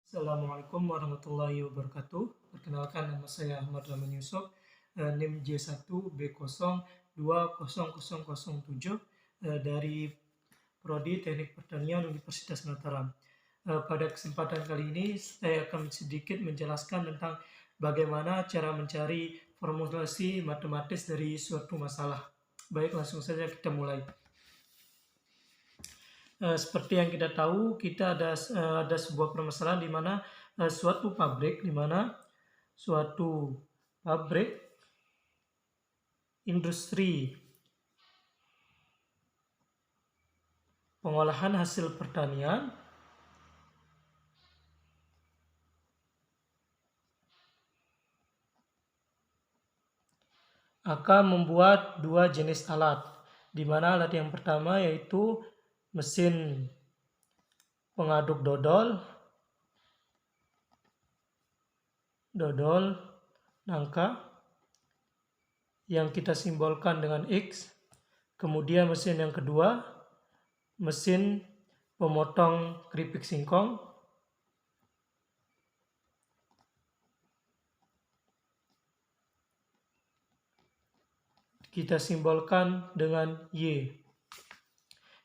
Assalamualaikum warahmatullahi wabarakatuh. Perkenalkan, nama saya Ahmad Rahman Yusuf, NIM J1B020007 dari Prodi Teknik Pertanian Universitas Mataram. Pada kesempatan kali ini saya akan sedikit menjelaskan tentang bagaimana cara mencari formulasi matematis dari suatu masalah. Baik, langsung saja kita mulai. Seperti yang kita tahu, kita ada sebuah permasalahan di mana suatu pabrik industri pengolahan hasil pertanian akan membuat dua jenis alat, di mana alat yang pertama yaitu mesin pengaduk dodol nangka yang kita simbolkan dengan X. Kemudian mesin yang kedua, mesin pemotong keripik singkong kita simbolkan dengan Y,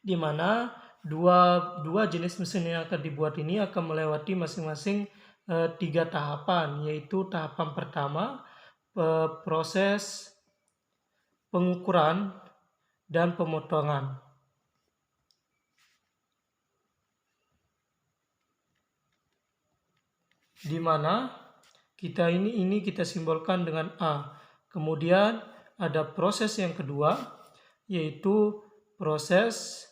di mana dua jenis mesin yang akan dibuat ini akan melewati masing-masing 3 tahapan, yaitu tahapan pertama proses pengukuran dan pemotongan. Di mana ini kita simbolkan dengan A. Kemudian ada proses yang kedua, yaitu proses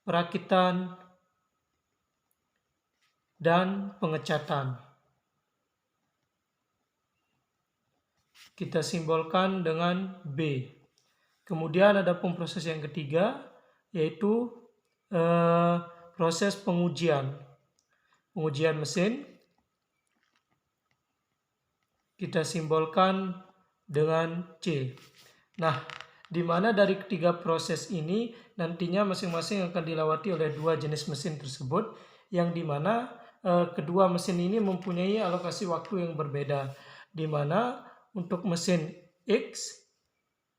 perakitan dan pengecatan. Kita simbolkan dengan B. Kemudian ada proses yang ketiga, yaitu proses pengujian mesin. Kita simbolkan dengan C. Nah, di mana dari ketiga proses ini nantinya masing-masing akan dilewati oleh dua jenis mesin tersebut, yang di mana kedua mesin ini mempunyai alokasi waktu yang berbeda, di mana untuk mesin X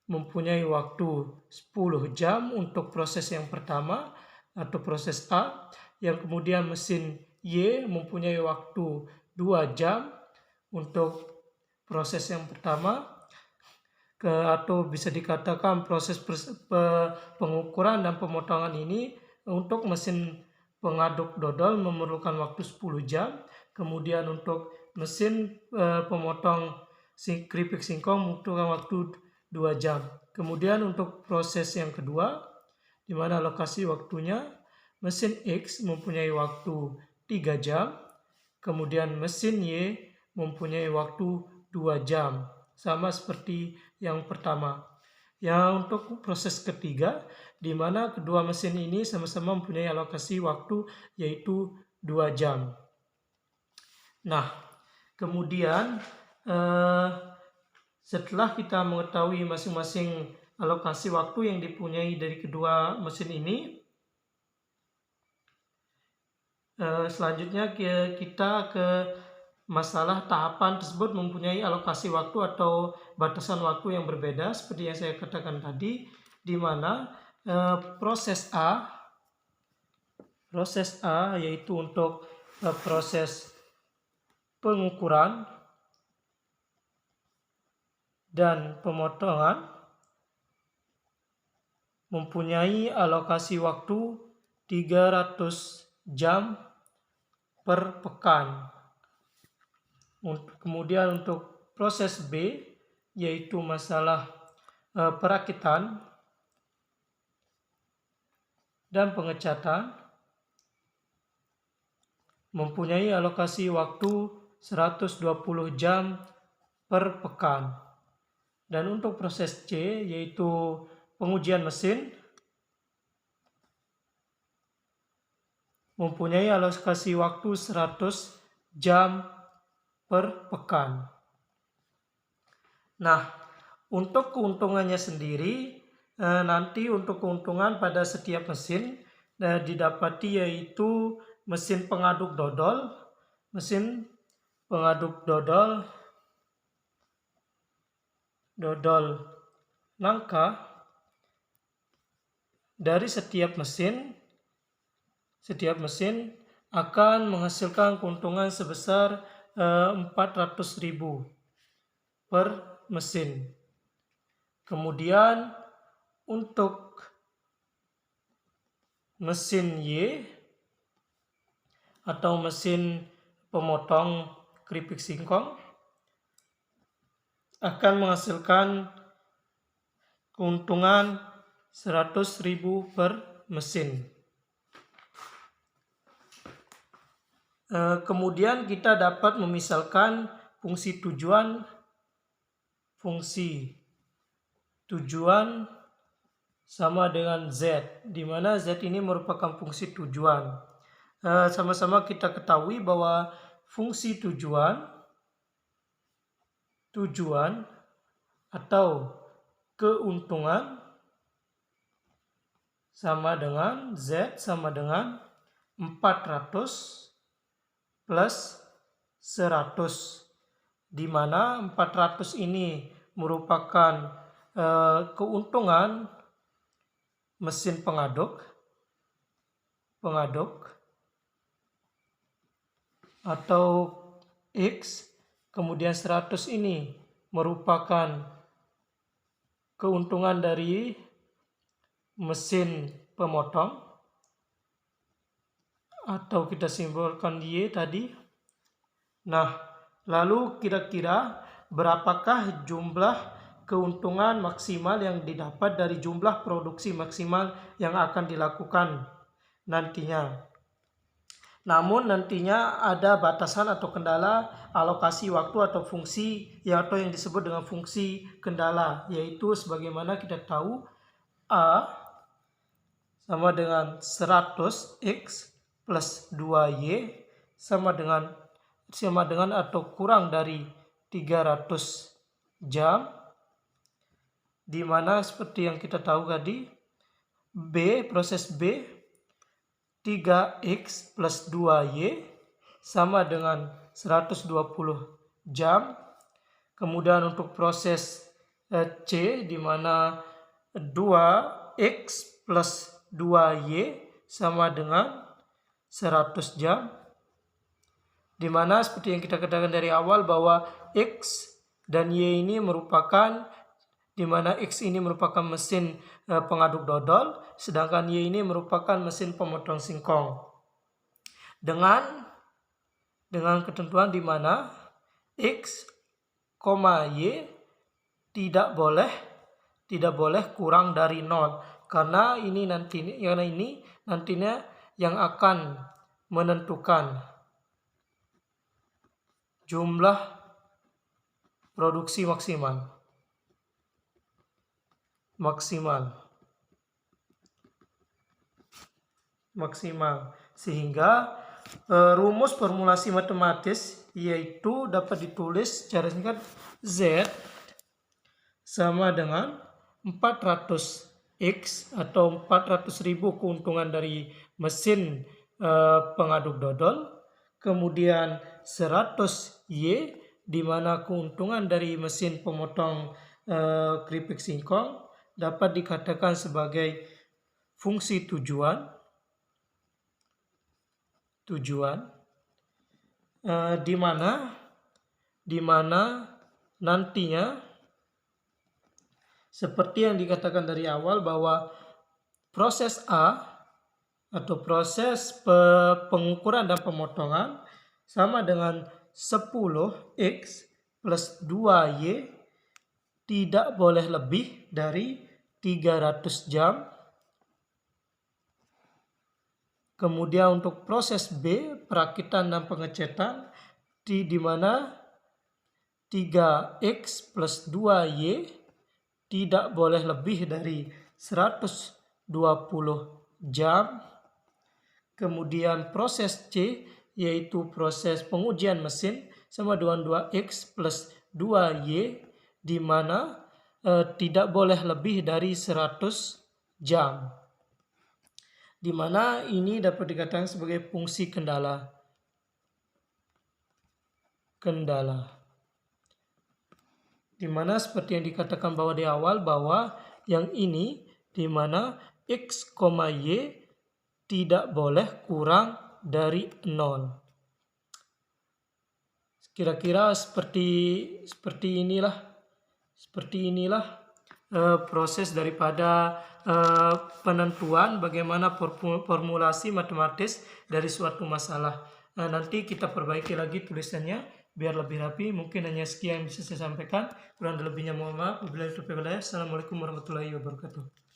mempunyai waktu 10 jam untuk proses yang pertama atau proses A, yang kemudian mesin Y mempunyai waktu 2 jam untuk proses yang pertama, atau bisa dikatakan proses pengukuran dan pemotongan ini untuk mesin pengaduk dodol memerlukan waktu 10 jam. Kemudian untuk mesin pemotong keripik singkong membutuhkan waktu 2 jam. Kemudian untuk proses yang kedua, di mana lokasi waktunya mesin X mempunyai waktu 3 jam, kemudian mesin Y mempunyai waktu 2 jam, sama seperti yang pertama. Yang untuk proses ketiga, di mana kedua mesin ini sama-sama mempunyai alokasi waktu yaitu 2 jam. Nah, kemudian setelah kita mengetahui masing-masing alokasi waktu yang dipunyai dari kedua mesin ini, selanjutnya kita ke masalah tahapan tersebut mempunyai alokasi waktu atau batasan waktu yang berbeda, seperti yang saya katakan tadi, di mana proses A yaitu untuk proses pengukuran dan pemotongan mempunyai alokasi waktu 300 jam per pekan. Kemudian untuk proses B, yaitu masalah perakitan dan pengecatan, mempunyai alokasi waktu 120 jam per pekan. Dan untuk proses C, yaitu pengujian mesin, mempunyai alokasi waktu 100 jam per pekan. Nah, untuk keuntungannya sendiri, nanti untuk keuntungan pada setiap mesin didapati yaitu mesin pengaduk dodol mesin pengaduk dodol nangka dari setiap mesin akan menghasilkan keuntungan sebesar 400.000 per mesin. Kemudian untuk mesin Y atau mesin pemotong keripik singkong akan menghasilkan keuntungan 100.000 per mesin. Kemudian kita dapat memisalkan fungsi tujuan sama dengan Z, di mana Z ini merupakan fungsi tujuan. Sama-sama kita ketahui bahwa fungsi tujuan atau keuntungan sama dengan Z sama dengan 400 plus 100, di mana 400 ini merupakan keuntungan mesin pengaduk atau X, kemudian 100 ini merupakan keuntungan dari mesin pemotong atau kita simbolkan Y tadi. Nah, lalu kira-kira berapakah jumlah keuntungan maksimal yang didapat dari jumlah produksi maksimal yang akan dilakukan nantinya. Namun nantinya ada batasan atau kendala alokasi waktu atau fungsi atau yang disebut dengan fungsi kendala, yaitu sebagaimana kita tahu A sama dengan 100x plus 2y sama dengan atau kurang dari 300 jam, di mana seperti yang kita tahu tadi proses B 3x plus 2y sama dengan 120 jam. Kemudian untuk proses C, di mana 2x plus 2y sama dengan 100 jam, di mana seperti yang kita katakan dari awal bahwa X dan Y ini merupakan, di mana X ini merupakan mesin pengaduk dodol, sedangkan Y ini merupakan mesin pemotong singkong. Dengan ketentuan di mana X, Y tidak boleh kurang dari 0, karena ini nantinya yang akan menentukan jumlah produksi maksimal. Sehingga rumus formulasi matematis yaitu dapat ditulis secara singkat Z sama dengan 400x atau 400.000 keuntungan dari mesin pengaduk dodol, kemudian 100y di mana keuntungan dari mesin pemotong keripik singkong dapat dikatakan sebagai fungsi tujuan di mana nantinya seperti yang dikatakan dari awal bahwa proses A atau proses pengukuran dan pemotongan sama dengan 10x plus 2y tidak boleh lebih dari 300 jam. Kemudian untuk proses B, perakitan dan pengecetan, di mana 3x plus 2y tidak boleh lebih dari 120 jam. Kemudian proses C, yaitu proses pengujian mesin sama dengan 2x plus 2y, di mana tidak boleh lebih dari 100 jam. Di mana ini dapat dikatakan sebagai fungsi kendala. kendala. Dimana seperti yang dikatakan bahwa di awal bahwa yang ini dimana X, Y tidak boleh kurang dari 0. Kira-kira seperti inilah proses daripada penentuan bagaimana formulasi matematis dari suatu masalah. Nanti kita perbaiki lagi tulisannya biar lebih rapi. Mungkin hanya sekian yang bisa saya sampaikan. Kurang lebihnya mohon maaf. Wabillahi taufiq wal hidayah. Assalamualaikum warahmatullahi wabarakatuh.